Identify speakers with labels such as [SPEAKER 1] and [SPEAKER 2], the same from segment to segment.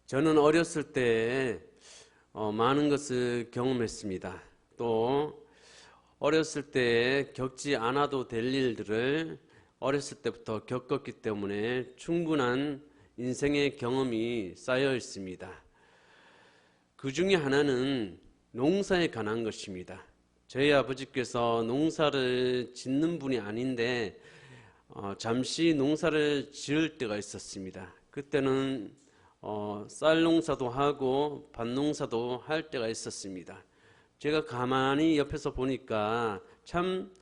[SPEAKER 1] 저는 어렸을 때 많은 것을 경험했습니다. 또 어렸을 때 겪지 않아도 될 일들을 어렸을 때부터 겪었기 때문에 충분한 인생의 경험이 쌓여 있습니다. 그 중에 하나는 농사에 관한 것입니다. 저희 아버지께서 농사를 짓는 분이 아닌데 잠시 농사를 지을 때가 있었습니다. 그때는 쌀 농사도 하고 밭 농사도 할 때가 있었습니다. 제가 가만히 옆에서 보니까 참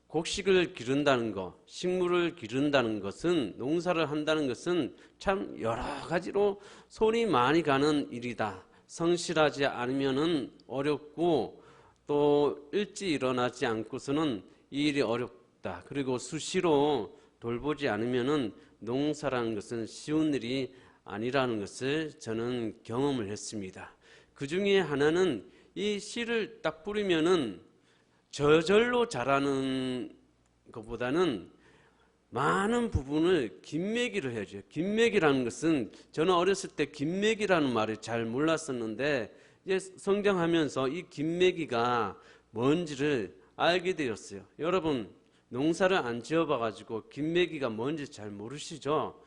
[SPEAKER 1] 곡식을 기른다는 것, 식물을 기른다는 것은, 농사를 한다는 것은 참 여러 가지로 손이 많이 가는 일이다. 성실하지 않으면은 어렵고 또 일찍 일어나지 않고서는 이 일이 어렵다. 그리고 수시로 돌보지 않으면은 농사라는 것은 쉬운 일이 아니라는 것을 저는 경험을 했습니다. 그 중에 하나는 이 씨를 딱 뿌리면은 저절로 자라는 것보다는 많은 부분을 김매기를 해줘요. 김매기라는 것은 저는 어렸을 때 김매기라는 말을 잘 몰랐었는데 이제 성장하면서 이 김매기가 뭔지를 알게 되었어요. 여러분 농사를 안 지어봐가지고 김매기가 뭔지 잘 모르시죠?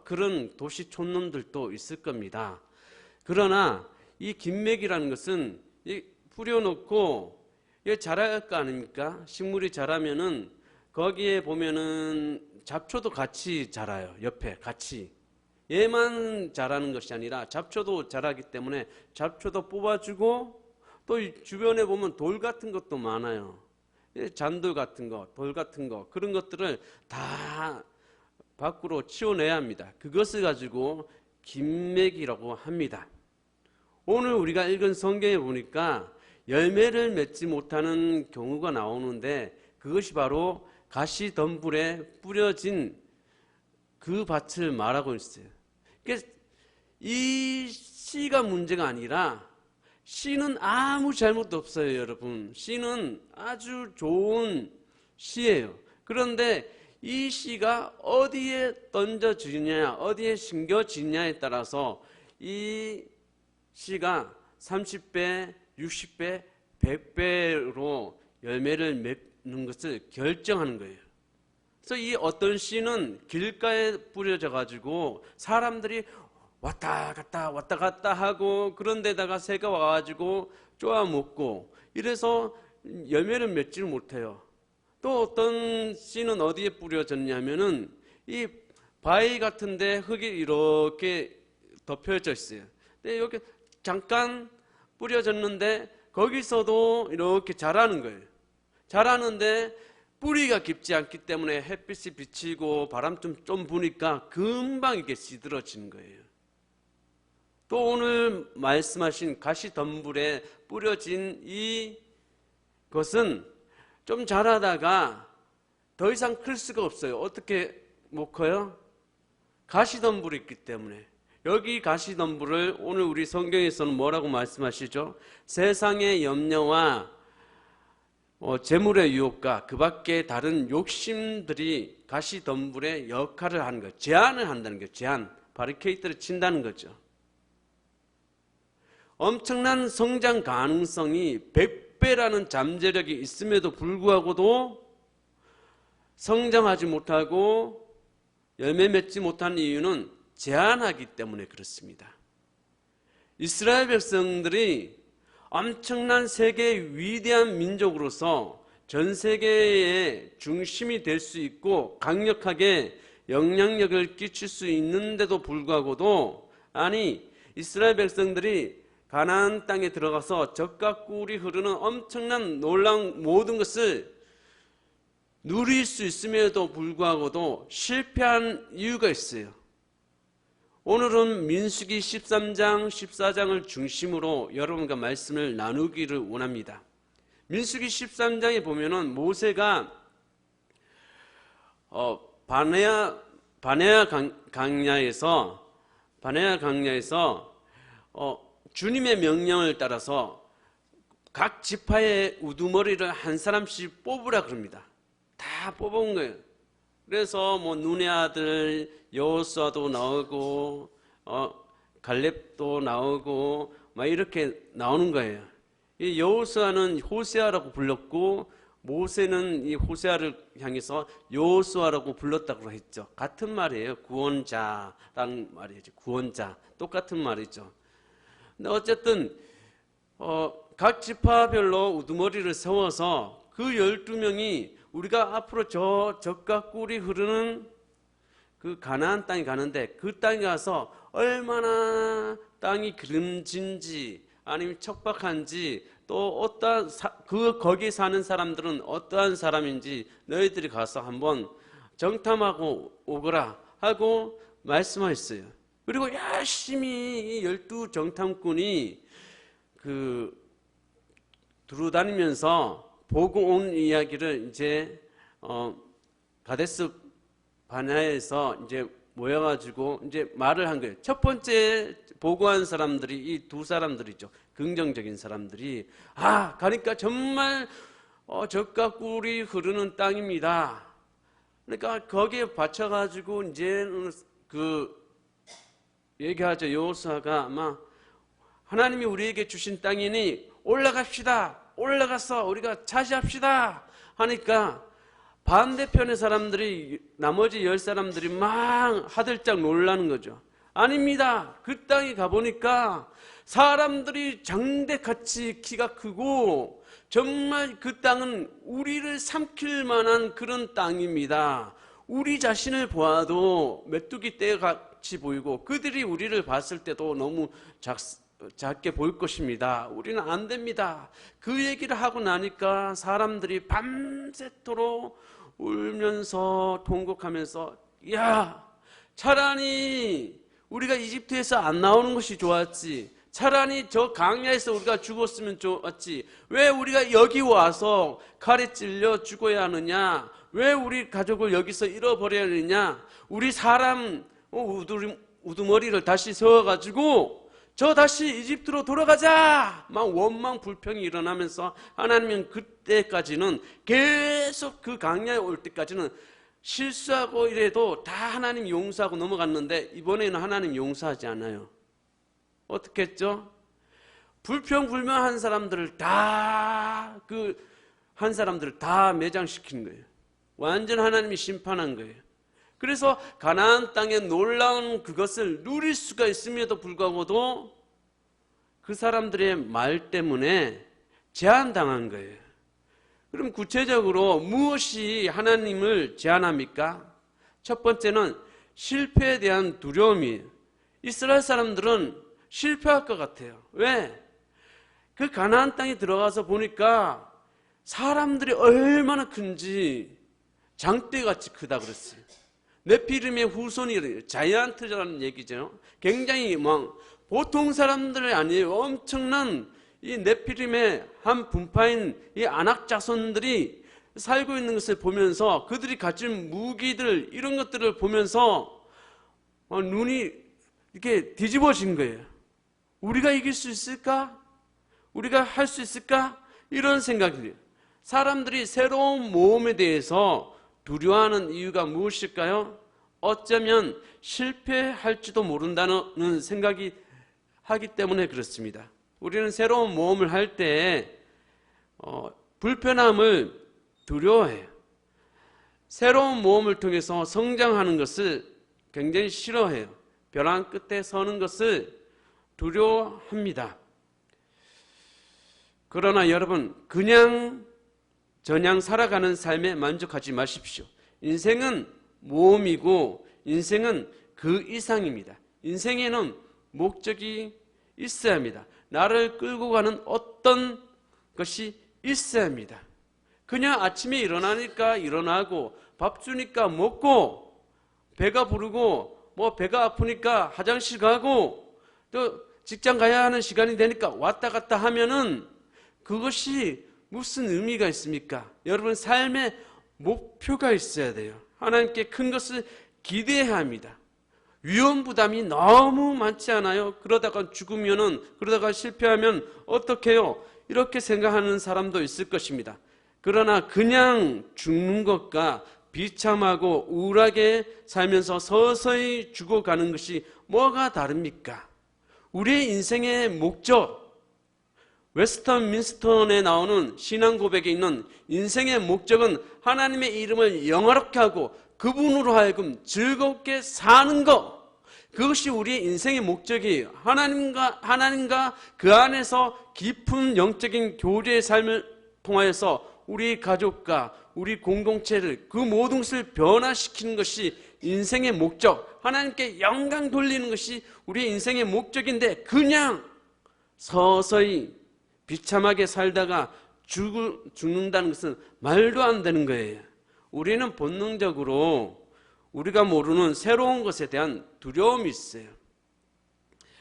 [SPEAKER 1] 그런 도시 촌놈들도 있을 겁니다. 그러나 이 김매기라는 것은 뿌려놓고 자랄 거 아닙니까? 식물이 자라면은 거기에 보면은 잡초도 같이 자라요. 옆에 같이. 얘만 자라는 것이 아니라 잡초도 자라기 때문에 잡초도 뽑아주고 또 주변에 보면 돌 같은 것도 많아요. 잔돌 같은 거, 돌 같은 거, 그런 것들을 다 밖으로 치워내야 합니다. 그것을 가지고 김매기라고 합니다. 오늘 우리가 읽은 성경에 보니까 열매를 맺지 못하는 경우가 나오는데 그것이 바로 가시덤불에 뿌려진 그 밭을 말하고 있어요. 그러니까 이 씨가 문제가 아니라 씨는 아무 잘못도 없어요, 여러분. 씨는 아주 좋은 씨예요. 그런데 이 씨가 어디에 던져지느냐, 어디에 심겨지느냐에 따라서 이 씨가 30배, 60배, 100배로 열매를 맺는 것을 결정하는 거예요. 그래서 이 어떤 씨는 길가에 뿌려져 가지고 사람들이 왔다 갔다 하고 그런 데다가 새가 와가지고 쪼아 먹고 이래서 열매를 맺지를 못해요. 또 어떤 씨는 어디에 뿌려졌냐면은 이 바위 같은데 흙이 이렇게 덮여져 있어요. 근데 이렇게 잠깐 뿌려졌는데 거기서도 이렇게 자라는 거예요. 자라는데 뿌리가 깊지 않기 때문에 햇빛이 비치고 바람 좀 부니까 금방 이게 시들어지는 거예요. 또 오늘 말씀하신 가시덤불에 뿌려진 이것은 좀 자라다가 더 이상 클 수가 없어요. 어떻게 못 커요? 가시덤불이 있기 때문에. 여기 가시덤불을 오늘 우리 성경에서는 뭐라고 말씀하시죠? 세상의 염려와 재물의 유혹과 그 밖에 다른 욕심들이 가시덤불의 역할을 하는 거예요. 제한을 한다는 거예요. 제한. 바리케이트를 친다는 거죠. 엄청난 성장 가능성이 100배라는 잠재력이 있음에도 불구하고도 성장하지 못하고 열매 맺지 못하는 이유는 제한하기 때문에 그렇습니다. 이스라엘 백성들이 엄청난 세계의 위대한 민족으로서 전 세계의 중심이 될 수 있고 강력하게 영향력을 끼칠 수 있는데도 불구하고도 이스라엘 백성들이 가나안 땅에 들어가서 젖과 꿀이 흐르는 엄청난 놀라운 모든 것을 누릴 수 있음에도 불구하고도 실패한 이유가 있어요. 오늘은 민수기 13장, 14장을 중심으로 여러분과 말씀을 나누기를 원합니다. 민수기 13장에 보면은 모세가 바네아 강야에서 주님의 명령을 따라서 각 지파의 우두머리를 한 사람씩 뽑으라 그럽니다. 다 뽑아온 거예요. 그래서 눈의 아들 여호수아도 나오고 갈렙도 나오고 막 이렇게 나오는 거예요. 이 여호수아는 호세아라고 불렀고 모세는 이 호세아를 향해서 여호수아라고 불렀다고 했죠. 같은 말이에요. 구원자라는 말이죠. 구원자, 똑같은 말이죠. 근데 어쨌든 각 지파별로 우두머리를 세워서 그 12명이 우리가 앞으로 저 젖과 꿀이 흐르는 그 가나안 땅에 가는데 그 땅에 가서 얼마나 땅이 기름진지 아니면 척박한지 또 어떠한 거기 사는 사람들은 어떠한 사람인지 너희들이 가서 한번 정탐하고 오거라 하고 말씀하셨어요. 그리고 열심히 이 12 정탐꾼이 두루다니면서 보고 온 이야기를 이제 가데스 바네아에서 이제 모여가지고 이제 말을 한 거예요. 첫 번째 보고한 사람들이 이 두 사람들이죠. 긍정적인 사람들이 가니까 정말 젖과 꿀이 흐르는 땅입니다. 그러니까 거기에 받쳐가지고 이제는 얘기하죠. 여호수아가 아마 하나님이 우리에게 주신 땅이니 올라갑시다. 올라가서 우리가 차지합시다 하니까 반대편의 사람들이 나머지 10사람들이 막 하들짝 놀라는 거죠. 아닙니다. 그 땅에 가보니까 사람들이 장대같이 키가 크고 정말 그 땅은 우리를 삼킬 만한 그런 땅입니다. 우리 자신을 보아도 메뚜기 떼같이 보이고 그들이 우리를 봤을 때도 너무 작게 보일 것입니다. 우리는 안 됩니다. 그 얘기를 하고 나니까 사람들이 밤새도록 울면서 통곡하면서 차라리 우리가 이집트에서 안 나오는 것이 좋았지. 차라리 저 강야에서 우리가 죽었으면 좋았지. 왜 우리가 여기 와서 칼에 찔려 죽어야 하느냐? 왜 우리 가족을 여기서 잃어버려야 하느냐? 우리 사람 우두머리를 다시 세워가지고 저 다시 이집트로 돌아가자! 막 원망 불평이 일어나면서 하나님은 그때까지는 계속 그 강야에 올 때까지는 실수하고 이래도 다 하나님 용서하고 넘어갔는데 이번에는 하나님 용서하지 않아요. 어떻게 했죠? 불평불만한 사람들을 다 매장시킨 거예요. 완전 하나님이 심판한 거예요. 그래서 가나안 땅에 놀라운 그것을 누릴 수가 있음에도 불구하고도 그 사람들의 말 때문에 제한당한 거예요. 그럼 구체적으로 무엇이 하나님을 제한합니까? 첫 번째는 실패에 대한 두려움이에요. 이스라엘 사람들은 실패할 것 같아요. 왜? 그 가나안 땅에 들어가서 보니까 사람들이 얼마나 큰지 장대같이 크다 그랬어요. 네피림의 후손이 자이언트라는 얘기죠. 굉장히 보통 사람들이 아니에요. 엄청난 이 네피림의 한 분파인 이 아낙 자손들이 살고 있는 것을 보면서 그들이 가진 무기들 이런 것들을 보면서 눈이 이렇게 뒤집어진 거예요. 우리가 이길 수 있을까? 우리가 할 수 있을까? 이런 생각이에요. 사람들이 새로운 모험에 대해서 두려워하는 이유가 무엇일까요? 어쩌면 실패할지도 모른다는 생각이 하기 때문에 그렇습니다. 우리는 새로운 모험을 할 때 불편함을 두려워해요. 새로운 모험을 통해서 성장하는 것을 굉장히 싫어해요. 벼랑 끝에 서는 것을 두려워합니다. 그러나 여러분, 그냥 저냥 살아가는 삶에 만족하지 마십시오. 인생은 모험이고 인생은 그 이상입니다. 인생에는 목적이 있어야 합니다. 나를 끌고 가는 어떤 것이 있어야 합니다. 그냥 아침에 일어나니까 일어나고 밥 주니까 먹고 배가 부르고 배가 아프니까 화장실 가고 또 직장 가야 하는 시간이 되니까 왔다 갔다 하면은 그것이 무슨 의미가 있습니까? 여러분, 삶의 목표가 있어야 돼요. 하나님께 큰 것을 기대해야 합니다. 위험 부담이 너무 많지 않아요? 그러다가 죽으면은, 그러다가 실패하면 어떡해요? 이렇게 생각하는 사람도 있을 것입니다. 그러나 그냥 죽는 것과 비참하고 우울하게 살면서 서서히 죽어가는 것이 뭐가 다릅니까? 우리의 인생의 목적, 웨스턴민스턴에 나오는 신앙 고백에 있는 인생의 목적은 하나님의 이름을 영화롭게 하고 그분으로 하여금 즐겁게 사는 것, 그것이 우리의 인생의 목적이에요. 하나님과 그 안에서 깊은 영적인 교제의 삶을 통하여서 우리 가족과 우리 공동체를, 그 모든 것을 변화시키는 것이 인생의 목적, 하나님께 영광 돌리는 것이 우리의 인생의 목적인데, 그냥 서서히 비참하게 살다가 죽는다는 것은 말도 안 되는 거예요. 우리는 본능적으로 우리가 모르는 새로운 것에 대한 두려움이 있어요.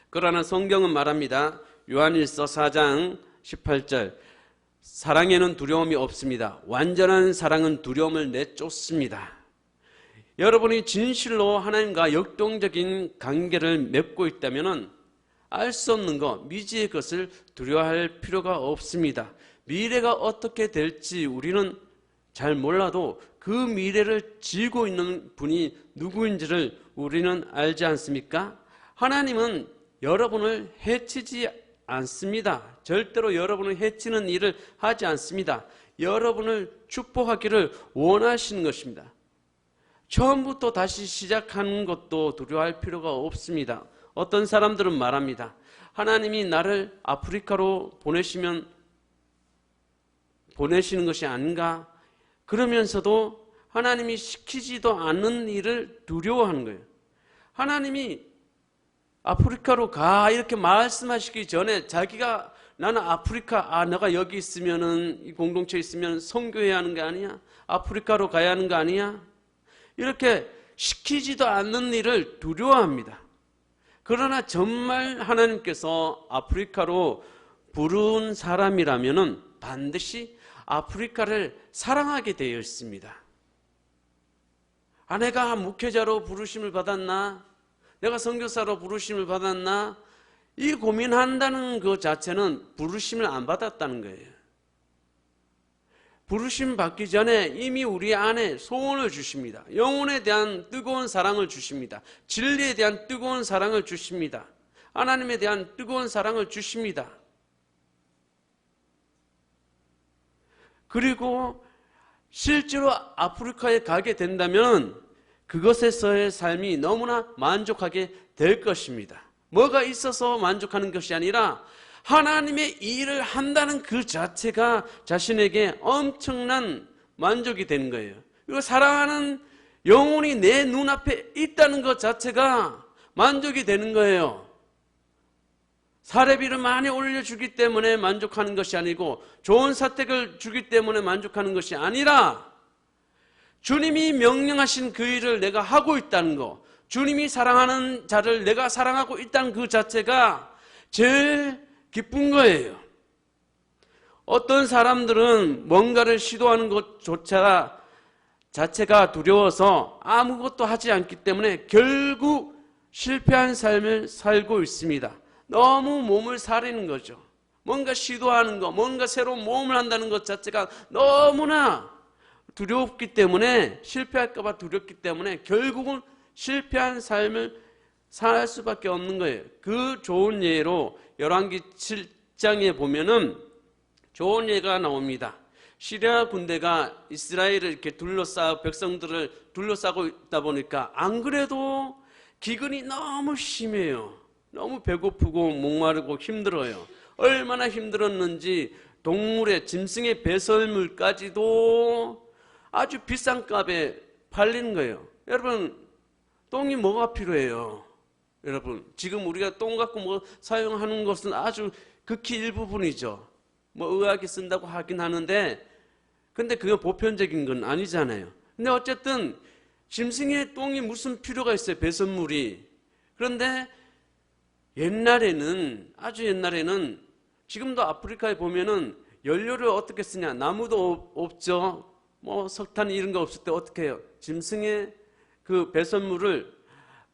[SPEAKER 1] 그러나 성경은 말합니다. 요한일서 4장 18절, 사랑에는 두려움이 없습니다. 완전한 사랑은 두려움을 내쫓습니다. 여러분이 진실로 하나님과 역동적인 관계를 맺고 있다면 알 수 없는 것, 미지의 것을 두려워할 필요가 없습니다. 미래가 어떻게 될지 우리는 잘 몰라도 그 미래를 지고 있는 분이 누구인지를 우리는 알지 않습니까? 하나님은 여러분을 해치지 않습니다. 절대로 여러분을 해치는 일을 하지 않습니다. 여러분을 축복하기를 원하시는 것입니다. 처음부터 다시 시작하는 것도 두려워할 필요가 없습니다. 어떤 사람들은 말합니다. 하나님이 나를 아프리카로 보내시는 것이 아닌가? 그러면서도 하나님이 시키지도 않는 일을 두려워하는 거예요. 하나님이 아프리카로 가 이렇게 말씀하시기 전에 자기가 나는 아프리카, 내가 여기 있으면은, 이 공동체에 있으면 선교해야 하는 게 아니야? 아프리카로 가야 하는 거 아니야? 이렇게 시키지도 않는 일을 두려워합니다. 그러나 정말 하나님께서 아프리카로 부른 사람이라면은 반드시 아프리카를 사랑하게 되어 있습니다. 내가 목회자로 부르심을 받았나? 내가 선교사로 부르심을 받았나? 이 고민한다는 것 자체는 부르심을 안 받았다는 거예요. 부르심 받기 전에 이미 우리 안에 소원을 주십니다. 영혼에 대한 뜨거운 사랑을 주십니다. 진리에 대한 뜨거운 사랑을 주십니다. 하나님에 대한 뜨거운 사랑을 주십니다. 그리고 실제로 아프리카에 가게 된다면 그것에서의 삶이 너무나 만족하게 될 것입니다. 뭐가 있어서 만족하는 것이 아니라 하나님의 일을 한다는 그 자체가 자신에게 엄청난 만족이 되는 거예요. 그리고 사랑하는 영혼이 내 눈앞에 있다는 것 자체가 만족이 되는 거예요. 사례비를 많이 올려주기 때문에 만족하는 것이 아니고, 좋은 사택을 주기 때문에 만족하는 것이 아니라, 주님이 명령하신 그 일을 내가 하고 있다는 것, 주님이 사랑하는 자를 내가 사랑하고 있다는 그 자체가 제일 기쁜 거예요. 어떤 사람들은 뭔가를 시도하는 것조차 자체가 두려워서 아무것도 하지 않기 때문에 결국 실패한 삶을 살고 있습니다. 너무 몸을 사리는 거죠. 뭔가 시도하는 것, 뭔가 새로운 모험을 한다는 것 자체가 너무나 두렵기 때문에, 실패할까 봐 두렵기 때문에 결국은 실패한 삶을 살 수밖에 없는 거예요. 그 좋은 예로 열왕기 7장에 보면은 좋은 예가 나옵니다. 시리아 군대가 이스라엘을 이렇게 백성들을 둘러싸고 있다 보니까 안 그래도 기근이 너무 심해요. 너무 배고프고 목마르고 힘들어요. 얼마나 힘들었는지 동물의 짐승의 배설물까지도 아주 비싼 값에 팔리는 거예요. 여러분, 똥이 뭐가 필요해요? 여러분, 지금 우리가 똥 갖고 사용하는 것은 아주 극히 일부분이죠. 의학이 쓴다고 하긴 하는데, 근데 그게 보편적인 건 아니잖아요. 근데 어쨌든 짐승의 똥이 무슨 필요가 있어요, 배설물이. 그런데 아주 옛날에는, 지금도 아프리카에 보면은 연료를 어떻게 쓰냐? 나무도 없죠. 석탄 이런 거 없을 때 어떻게 해요? 짐승의 그 배설물을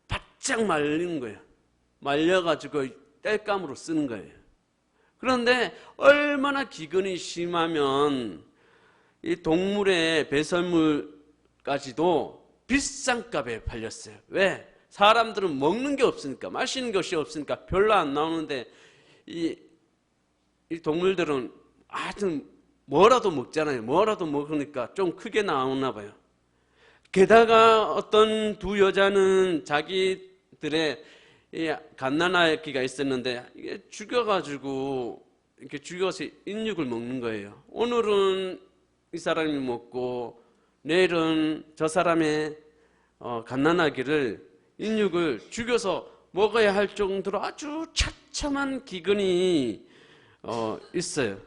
[SPEAKER 1] 바짝 말리는 거예요. 말려가지고 땔감으로 쓰는 거예요. 그런데 얼마나 기근이 심하면 이 동물의 배설물까지도 비싼 값에 팔렸어요. 왜? 사람들은 먹는 게 없으니까, 마시는 것이 없으니까 별로 안 나오는데 이 동물들은 하여튼 뭐라도 먹잖아요. 뭐라도 먹으니까 좀 크게 나오나 봐요. 게다가 어떤 두 여자는 자기들의 이 갓난아기가 있었는데 이게 죽여가지고 이렇게 죽여서 인육을 먹는 거예요. 오늘은 이 사람이 먹고 내일은 저 사람의 갓난아기를 인육을 죽여서 먹어야 할 정도로 아주 처참한 기근이 있어요.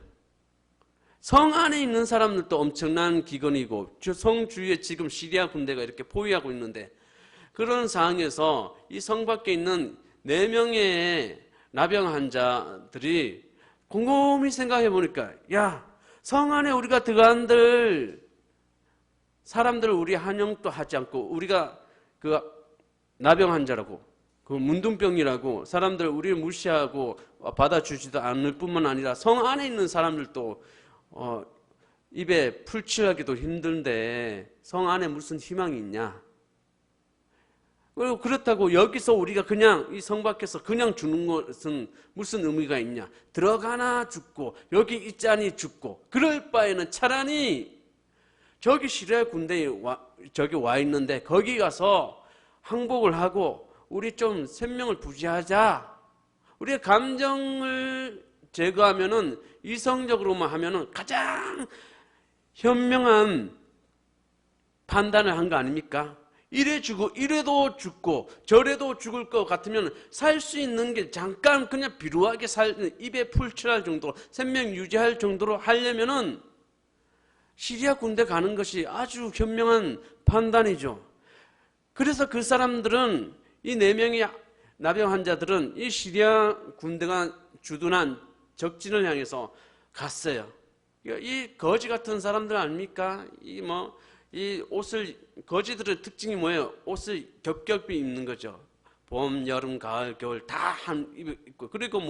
[SPEAKER 1] 성 안에 있는 사람들도 엄청난 기근이고 성 주위에 지금 시리아 군대가 이렇게 포위하고 있는데 그런 상황에서 이 성 밖에 있는 4명의 나병 환자들이 곰곰이 생각해 보니까 야, 성 안에 우리가 들어간들 사람들 우리 환영도 하지 않고 우리가 그 나병 환자라고 그 문둥병이라고 사람들 우리를 무시하고 받아주지도 않을 뿐만 아니라 성 안에 있는 사람들도 입에 풀칠하기도 힘든데 성 안에 무슨 희망이 있냐? 그리고 그렇다고 여기서 우리가 그냥 이 성 밖에서 그냥 주는 것은 무슨 의미가 있냐? 들어가나 죽고 여기 있자니 죽고 그럴 바에는 차라리 저기 시리아 군대에 저기 와 있는데 거기 가서 항복을 하고 우리 좀 생명을 부지하자. 우리의 감정을 제거하면은 이성적으로만 하면은 가장 현명한 판단을 한 거 아닙니까? 이래 주고 이래도 죽고 저래도 죽을 것 같으면 살 수 있는 게 잠깐 그냥 비루하게 입에 풀칠할 정도로 생명 유지할 정도로 하려면은 시리아 군대 가는 것이 아주 현명한 판단이죠. 그래서 그 사람들은 이 4명의 나병 환자들은 이 시리아 군대가 주둔한 적진을 향해서 갔어요. 이 거지 같은 사람들 아닙니까? 이 옷을 거지들의 특징이 뭐예요? 옷을 겹겹이 입는 거죠. 봄, 여름, 가을, 겨울 다 한 입고 그리고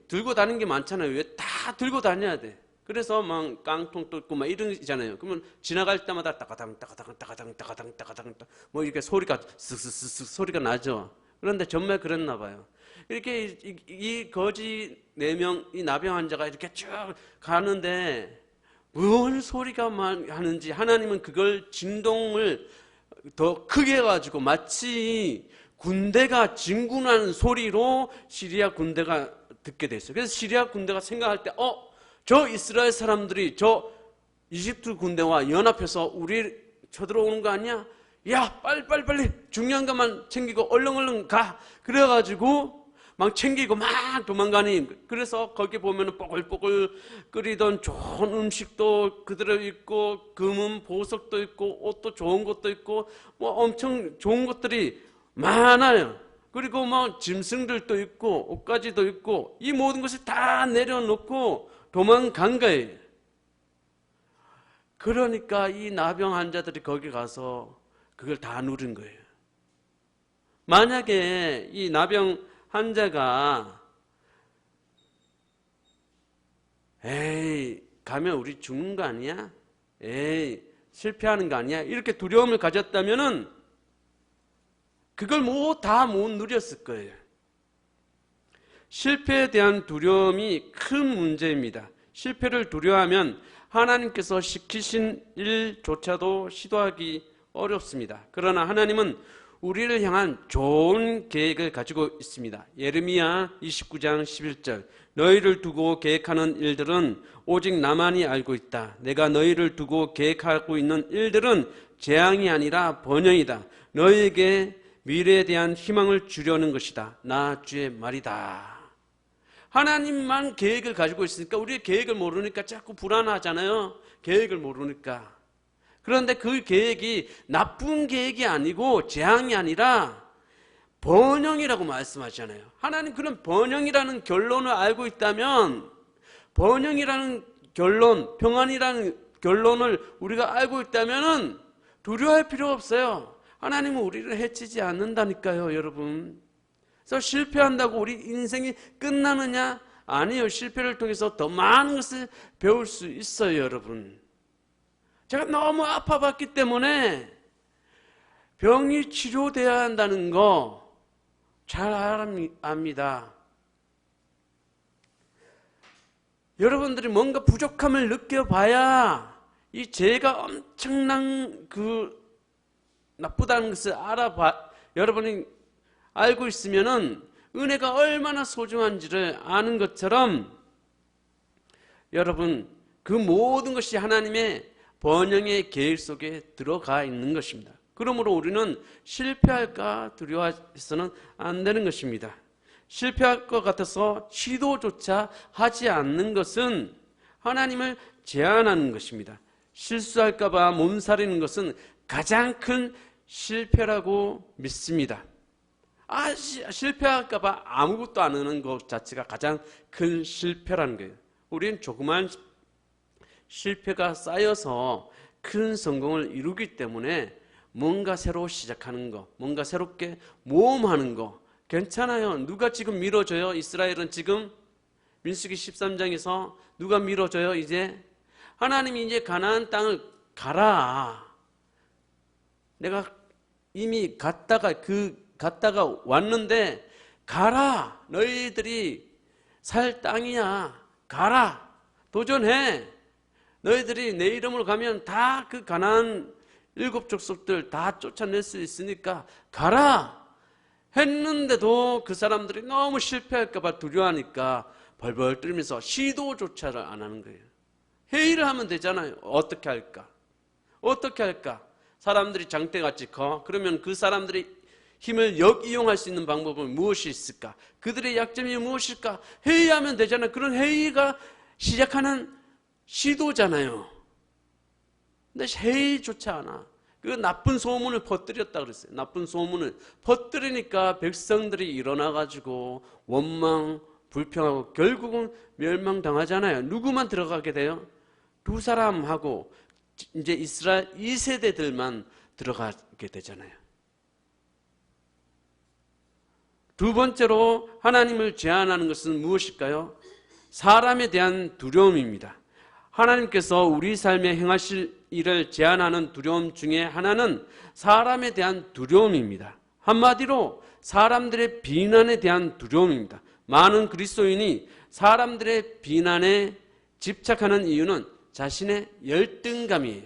[SPEAKER 1] 들고 다니는 게 많잖아요. 왜 다 들고 다녀야 돼? 그래서 막 깡통도 있고 막 이러잖아요. 그러면 지나갈 때마다 따가당 따가당 따가당 따가당 따가당 뭐 이렇게 소리가 쓱쓱쓱 소리가 나죠. 그런데 정말 그랬나 봐요. 이렇게 이 거지 4명 이 나병 환자가 이렇게 쭉 가는데 뭘 소리가 하는지 하나님은 그걸 진동을 더 크게 해가지고 마치 군대가 진군하는 소리로 시리아 군대가 듣게 됐어요. 그래서 시리아 군대가 생각할 때 저 이스라엘 사람들이 저 이집트 군대와 연합해서 우리 쳐들어오는 거 아니야? 야, 빨리 중요한 것만 챙기고 얼른 가. 그래가지고 막 챙기고 막 도망가니. 그래서 거기 보면은 뽀글뽀글 끓이던 좋은 음식도 그대로 있고 금은 보석도 있고 옷도 좋은 것도 있고 뭐 엄청 좋은 것들이 많아요. 그리고 막 짐승들도 있고 옷가지도 있고 이 모든 것을 다 내려놓고 도망간 거예요. 그러니까 이 나병 환자들이 거기 가서 그걸 다 누린 거예요. 만약에 이 나병 환자가 에이 가면 우리 죽는 거 아니야? 에이 실패하는 거 아니야? 이렇게 두려움을 가졌다면은 그걸 다 못 누렸을 거예요. 실패에 대한 두려움이 큰 문제입니다. 실패를 두려워하면 하나님께서 시키신 일조차도 시도하기 어렵습니다. 그러나 하나님은 우리를 향한 좋은 계획을 가지고 있습니다. 예레미야 29장 11절 너희를 두고 계획하는 일들은 오직 나만이 알고 있다. 내가 너희를 두고 계획하고 있는 일들은 재앙이 아니라 번영이다. 너희에게 미래에 대한 희망을 주려는 것이다. 나 주의 말이다. 하나님만 계획을 가지고 있으니까 우리의 계획을 모르니까 자꾸 불안하잖아요. 계획을 모르니까. 그런데 그 계획이 나쁜 계획이 아니고 재앙이 아니라 번영이라고 말씀하잖아요. 하나님 그런 번영이라는 결론을 알고 있다면 번영이라는 결론, 평안이라는 결론을 우리가 알고 있다면 두려워할 필요가 없어요. 하나님은 우리를 해치지 않는다니까요, 여러분. 그래서 실패한다고 우리 인생이 끝나느냐? 아니요. 실패를 통해서 더 많은 것을 배울 수 있어요, 여러분. 제가 너무 아파봤기 때문에 병이 치료돼야 한다는 거 잘 압니다. 여러분들이 뭔가 부족함을 느껴봐야 이 죄가 엄청난 나쁘다는 것을 여러분이 알고 있으면은 은혜가 얼마나 소중한지를 아는 것처럼 여러분 그 모든 것이 하나님의 번영의 계획 속에 들어가 있는 것입니다. 그러므로 우리는 실패할까 두려워해서는 안 되는 것입니다. 실패할 것 같아서 시도조차 하지 않는 것은 하나님을 제한하는 것입니다. 실수할까 봐 몸살이는 것은 가장 큰 실패라고 믿습니다. 실패할까 봐 아무것도 안 하는 것 자체가 가장 큰 실패라는 거예요. 우리는 조그만 실패가 쌓여서 큰 성공을 이루기 때문에 뭔가 새로 시작하는 거, 뭔가 새롭게 모험하는 거 괜찮아요. 누가 지금 밀어줘요? 이스라엘은 지금 민수기 13장에서 누가 밀어줘요? 이제 하나님이 이제 가나안 땅을 가라. 내가 이미 갔다가 왔는데 가라. 너희들이 살 땅이야. 가라. 도전해. 너희들이 내 이름으로 가면 다 그 가나안 7 족속들 다 쫓아낼 수 있으니까 가라 했는데도 그 사람들이 너무 실패할까 봐 두려워하니까 벌벌 떨면서 시도조차를 안 하는 거예요. 회의를 하면 되잖아요. 어떻게 할까? 어떻게 할까? 사람들이 장대같이 커. 그러면 그 사람들이 힘을 역이용할 수 있는 방법은 무엇이 있을까? 그들의 약점이 무엇일까? 회의하면 되잖아요. 그런 회의가 시작하는 시도잖아요. 근데 회의조차 않아. 그 나쁜 소문을 퍼뜨렸다 그랬어요. 나쁜 소문을 퍼뜨리니까 백성들이 일어나가지고 원망, 불평하고 결국은 멸망당하잖아요. 누구만 들어가게 돼요? 2사람하고 이제 이스라엘 2세대들만 들어가게 되잖아요. 두 번째로 하나님을 제한하는 것은 무엇일까요? 사람에 대한 두려움입니다. 하나님께서 우리 삶에 행하실 일을 제한하는 두려움 중에 하나는 사람에 대한 두려움입니다. 한마디로 사람들의 비난에 대한 두려움입니다. 많은 그리스도인이 사람들의 비난에 집착하는 이유는 자신의 열등감이에요.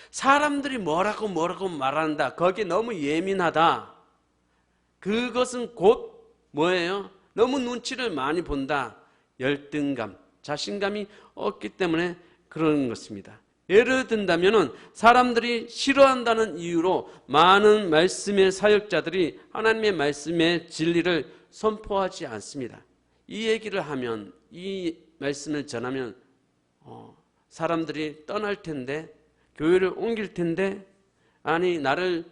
[SPEAKER 1] 사람들이 뭐라고 말한다. 거기에 너무 예민하다. 그것은 곧 뭐예요? 너무 눈치를 많이 본다. 열등감, 자신감이 없기 때문에 그런 것입니다. 예를 든다면 사람들이 싫어한다는 이유로 많은 말씀의 사역자들이 하나님의 말씀의 진리를 선포하지 않습니다. 이 얘기를 하면, 이 말씀을 전하면 사람들이 떠날 텐데, 교회를 옮길 텐데, 아니 나를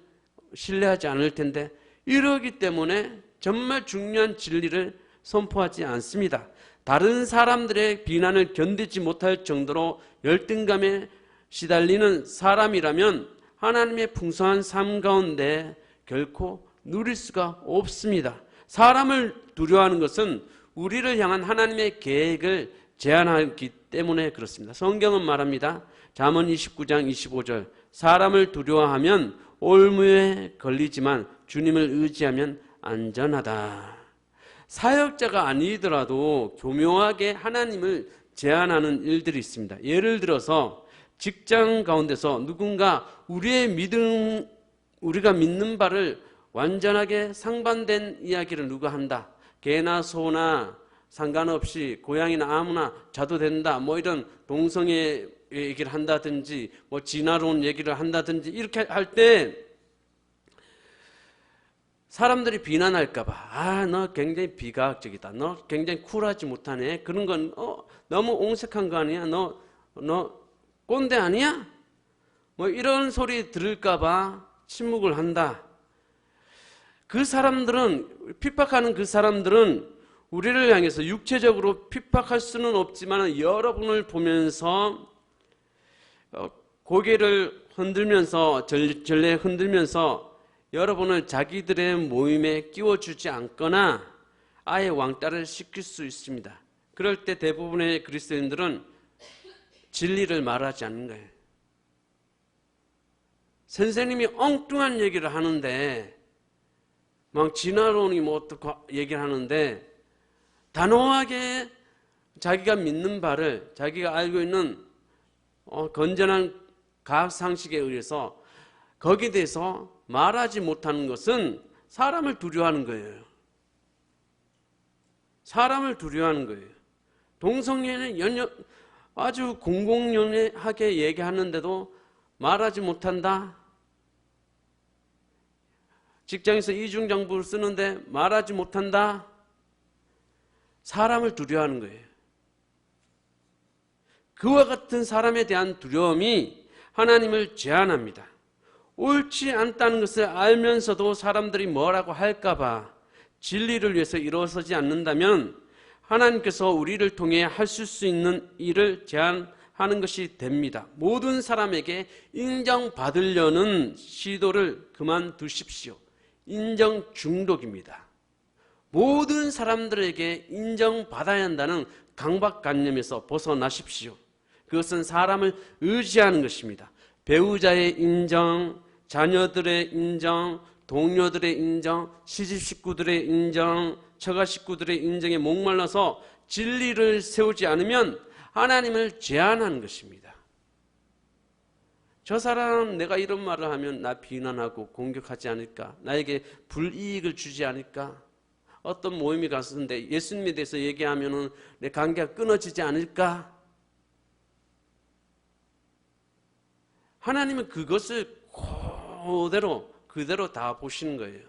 [SPEAKER 1] 신뢰하지 않을 텐데, 이러기 때문에 정말 중요한 진리를 선포하지 않습니다. 다른 사람들의 비난을 견디지 못할 정도로 열등감에 시달리는 사람이라면 하나님의 풍성한 삶 가운데 결코 누릴 수가 없습니다. 사람을 두려워하는 것은 우리를 향한 하나님의 계획을 제한하기 때문에 그렇습니다. 성경은 말합니다. 잠언 29장 25절 사람을 두려워하면 올무에 걸리지만 주님을 의지하면 안전하다. 사역자가 아니더라도 교묘하게 하나님을 제한하는 일들이 있습니다. 예를 들어서 직장 가운데서 누군가 우리가 믿는 바를 완전하게 상반된 이야기를 누가 한다. 개나 소나 상관없이 고양이나 아무나 자도 된다. 뭐 이런 동성애 얘기를 한다든지 뭐 진화론 얘기를 한다든지 이렇게 할 때 사람들이 비난할까봐 너 굉장히 비과학적이다. 너 굉장히 쿨하지 못하네. 그런 건 너무 옹색한 거 아니야? 너 꼰대 아니야? 뭐 이런 소리 들을까봐 침묵을 한다. 그 사람들은 핍박하는 그 사람들은 우리를 향해서 육체적으로 핍박할 수는 없지만 여러분을 보면서 고개를 흔들면서 전례 흔들면서 여러분을 자기들의 모임에 끼워주지 않거나 아예 왕따를 시킬 수 있습니다. 그럴 때 대부분의 그리스도인들은 진리를 말하지 않는 거예요. 선생님이 엉뚱한 얘기를 하는데 막 진화론이 뭐 어떻게 얘기를 하는데 단호하게 자기가 믿는 바를 자기가 알고 있는 건전한 과학 상식에 의해서 거기에 대해서 말하지 못하는 것은 사람을 두려워하는 거예요. 사람을 두려워하는 거예요. 동성연애 아주 공공연하게 얘기하는데도 말하지 못한다. 직장에서 이중장부를 쓰는데 말하지 못한다. 사람을 두려워하는 거예요. 그와 같은 사람에 대한 두려움이 하나님을 제한합니다. 옳지 않다는 것을 알면서도 사람들이 뭐라고 할까봐 진리를 위해서 일어서지 않는다면 하나님께서 우리를 통해 하실 수 있는 일을 제한하는 것이 됩니다. 모든 사람에게 인정받으려는 시도를 그만두십시오. 인정 중독입니다. 모든 사람들에게 인정받아야 한다는 강박관념에서 벗어나십시오. 그것은 사람을 의지하는 것입니다. 배우자의 인정, 자녀들의 인정, 동료들의 인정, 시집 식구들의 인정, 처가 식구들의 인정에 목말라서 진리를 세우지 않으면 하나님을 제한하는 것입니다. 저 사람은 내가 이런 말을 하면 나 비난하고 공격하지 않을까? 나에게 불이익을 주지 않을까? 어떤 모임에 갔었는데 예수님에 대해서 얘기하면 내 관계가 끊어지지 않을까? 하나님은 그것을 그대로 다 보시는 거예요.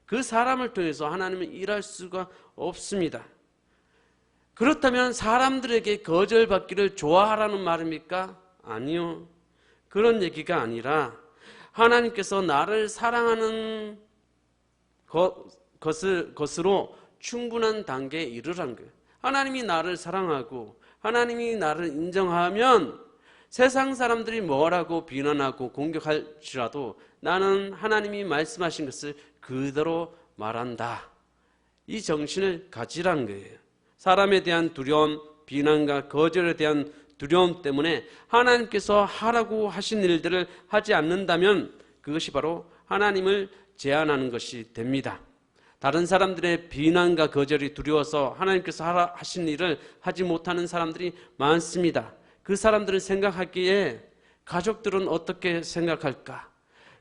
[SPEAKER 1] 그 사람을 통해서 하나님은 일할 수가 없습니다. 그렇다면 사람들에게 거절받기를 좋아하라는 말입니까? 아니요. 그런 얘기가 아니라 하나님께서 나를 사랑하는 것으로 충분한 단계에 이르라는 거예요. 하나님이 나를 사랑하고 하나님이 나를 인정하면 세상 사람들이 뭐라고 비난하고 공격할지라도 나는 하나님이 말씀하신 것을 그대로 말한다. 이 정신을 가지라는 거예요. 사람에 대한 두려움, 비난과 거절에 대한 두려움 때문에 하나님께서 하라고 하신 일들을 하지 않는다면 그것이 바로 하나님을 제한하는 것이 됩니다. 다른 사람들의 비난과 거절이 두려워서 하나님께서 하라 하신 일을 하지 못하는 사람들이 많습니다. 그 사람들은 생각하기에 가족들은 어떻게 생각할까?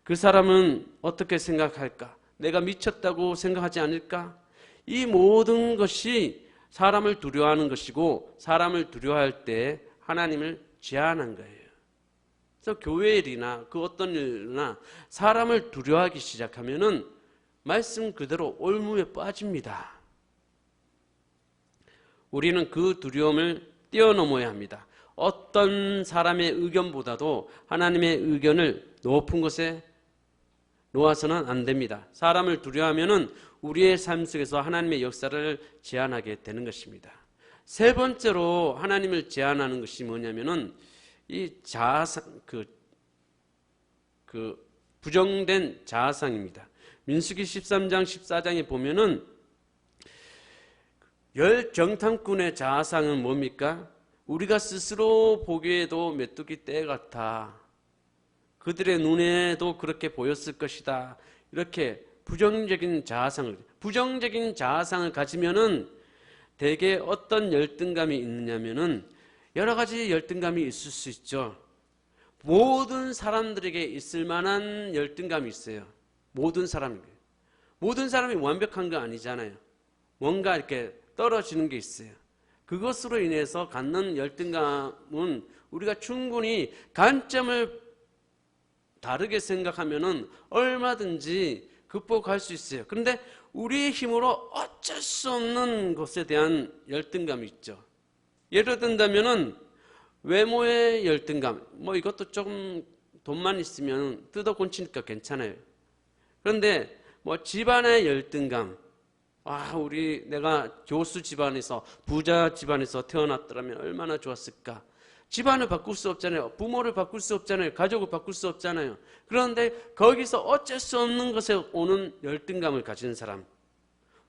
[SPEAKER 1] 그 사람은 어떻게 생각할까? 내가 미쳤다고 생각하지 않을까? 이 모든 것이 사람을 두려워하는 것이고 사람을 두려워할 때 하나님을 제한한 거예요. 그래서 교회 일이나 그 어떤 일이나 사람을 두려워하기 시작하면은 말씀 그대로 올무에 빠집니다. 우리는 그 두려움을 뛰어넘어야 합니다. 어떤 사람의 의견보다도 하나님의 의견을 높은 곳에 놓아서는 안 됩니다. 사람을 두려워하면은 우리의 삶 속에서 하나님의 역사를 제한하게 되는 것입니다. 세 번째로 하나님을 제한하는 것이 뭐냐면은 이 자아상, 부정된 자아상입니다. 민수기 13장 14장에 보면은 열정탐꾼의 자아상은 뭡니까? 우리가 스스로 보기에도 메뚜기 떼 같아. 그들의 눈에도 그렇게 보였을 것이다. 이렇게 부정적인 자아상을 가지면은 대개 어떤 열등감이 있느냐면은 여러 가지 열등감이 있을 수 있죠. 모든 사람들에게 있을 만한 열등감이 있어요. 모든 사람이 완벽한 거 아니잖아요. 뭔가 이렇게 떨어지는 게 있어요. 그것으로 인해서 갖는 열등감은 우리가 충분히 관점을 다르게 생각하면은 얼마든지 극복할 수 있어요. 그런데 우리의 힘으로 어쩔 수 없는 것에 대한 열등감이 있죠. 예를 든다면은 외모의 열등감, 이것도 조금 돈만 있으면 뜯어 고치니까 괜찮아요. 그런데 집안의 열등감, 내가 교수 집안에서 부자 집안에서 태어났더라면 얼마나 좋았을까. 집안을 바꿀 수 없잖아요. 부모를 바꿀 수 없잖아요. 가족을 바꿀 수 없잖아요. 그런데 거기서 어쩔 수 없는 것에 오는 열등감을 가진 사람,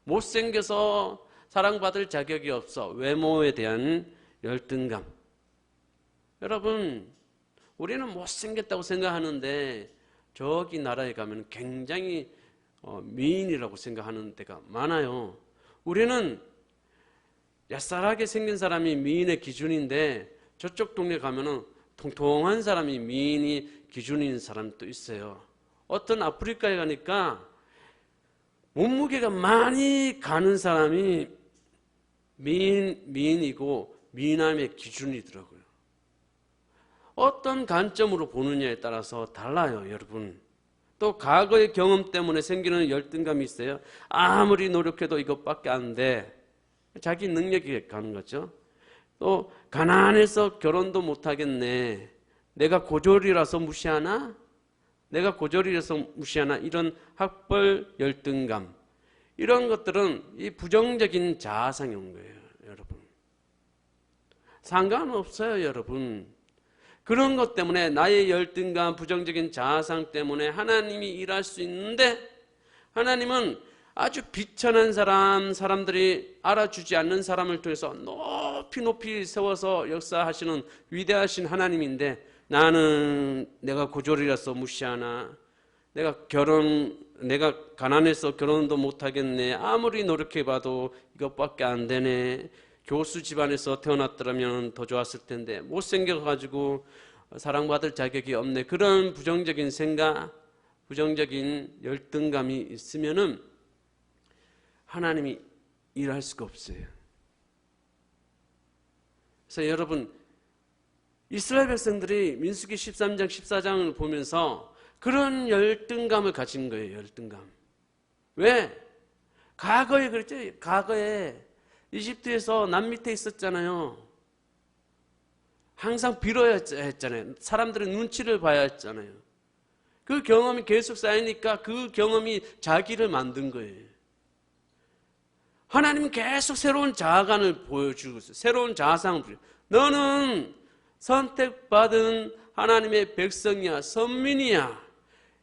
[SPEAKER 1] 못생겨서 사랑받을 자격이 없어. 외모에 대한 열등감. 여러분, 우리는 못생겼다고 생각하는데 저기 나라에 가면 굉장히 미인이라고 생각하는 데가 많아요. 우리는 얄쌀하게 생긴 사람이 미인의 기준인데 저쪽 동네 가면은 통통한 사람이 미인이 기준인 사람도 있어요. 어떤 아프리카에 가니까 몸무게가 많이 가는 사람이 미인이고 미남의 기준이더라고요. 어떤 관점으로 보느냐에 따라서 달라요, 여러분. 또 과거의 경험 때문에 생기는 열등감이 있어요. 아무리 노력해도 이것밖에 안 돼. 자기 능력이 가는 거죠. 또 가난해서 결혼도 못하겠네. 내가 고졸이라서 무시하나? 내가 고졸이라서 무시하나? 이런 학벌 열등감. 이런 것들은 이 부정적인 자아상이 온 거예요, 여러분. 상관없어요, 여러분. 그런 것 때문에 나의 열등감, 부정적인 자아상 때문에 하나님이 일할 수 있는데 하나님은 아주 비천한 사람들이 알아주지 않는 사람을 통해서 높이 높이 세워서 역사하시는 위대하신 하나님인데 나는 내가 고졸이라서 무시하나? 내가 가난해서 결혼도 못하겠네. 아무리 노력해봐도 이것밖에 안 되네. 교수 집안에서 태어났더라면 더 좋았을 텐데 못생겨가지고 사랑받을 자격이 없네. 그런 부정적인 생각, 부정적인 열등감이 있으면은 하나님이 일할 수가 없어요. 그래서 여러분, 이스라엘 백성들이 민수기 13장, 14장을 보면서 그런 열등감을 가진 거예요. 열등감. 왜? 과거에 그랬죠. 과거에 이집트에서 남 밑에 있었잖아요. 항상 빌어야 했잖아요. 사람들의 눈치를 봐야 했잖아요. 그 경험이 계속 쌓이니까 그 경험이 자기를 만든 거예요. 하나님은 계속 새로운 자아관을 보여주고 있어요. 새로운 자아상을 보여주고 있어요. 너는 선택받은 하나님의 백성이야. 선민이야.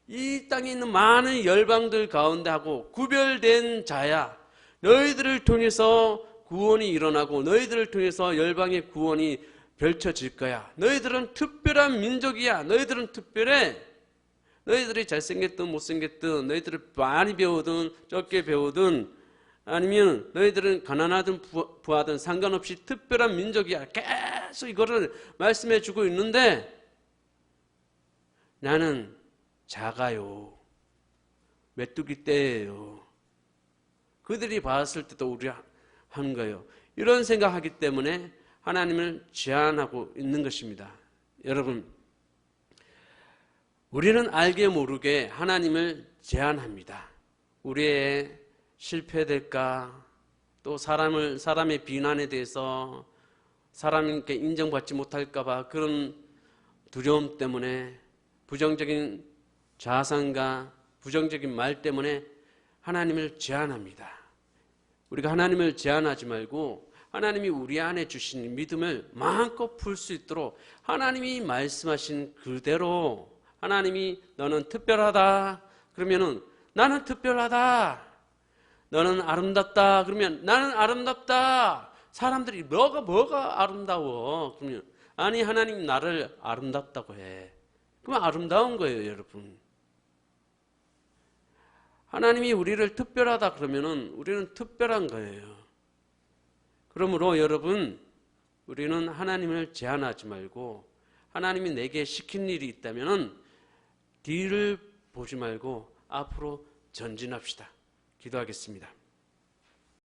[SPEAKER 1] 이 땅에 있는 많은 열방들 가운데 하고 구별된 자야. 너희들을 통해서 구원이 일어나고 너희들을 통해서 열방의 구원이 펼쳐질 거야. 너희들은 특별한 민족이야. 너희들은 특별해. 너희들이 잘생겼든 못생겼든 너희들이 많이 배우든 적게 배우든 아니면 너희들은 가난하든 부하든 상관없이 특별한 민족이야. 계속 이거를 말씀해 주고 있는데 나는 작아요. 메뚜기 떼예요. 그들이 봤을 때도 우리 하는 거예요. 이런 생각하기 때문에 하나님을 제한하고 있는 것입니다. 여러분, 우리는 알게 모르게 하나님을 제한합니다. 우리의 실패될까? 또 사람의 비난에 대해서 사람께 인정받지 못할까 봐 그런 두려움 때문에 부정적인 자상과 부정적인 말 때문에 하나님을 제한합니다. 우리가 하나님을 제한하지 말고 하나님이 우리 안에 주신 믿음을 마음껏 풀 수 있도록 하나님이 말씀하신 그대로 하나님이 너는 특별하다 그러면은 나는 특별하다. 너는 아름답다 그러면 나는 아름답다. 사람들이 뭐가 아름다워 그러면 아니 하나님 나를 아름답다고 해. 그럼 아름다운 거예요, 여러분. 하나님이 우리를 특별하다 그러면은 우리는 특별한 거예요. 그러므로 여러분, 우리는 하나님을 제한하지 말고 하나님이 내게 시킨 일이 있다면은 뒤를 보지 말고 앞으로 전진합시다. 기도하겠습니다.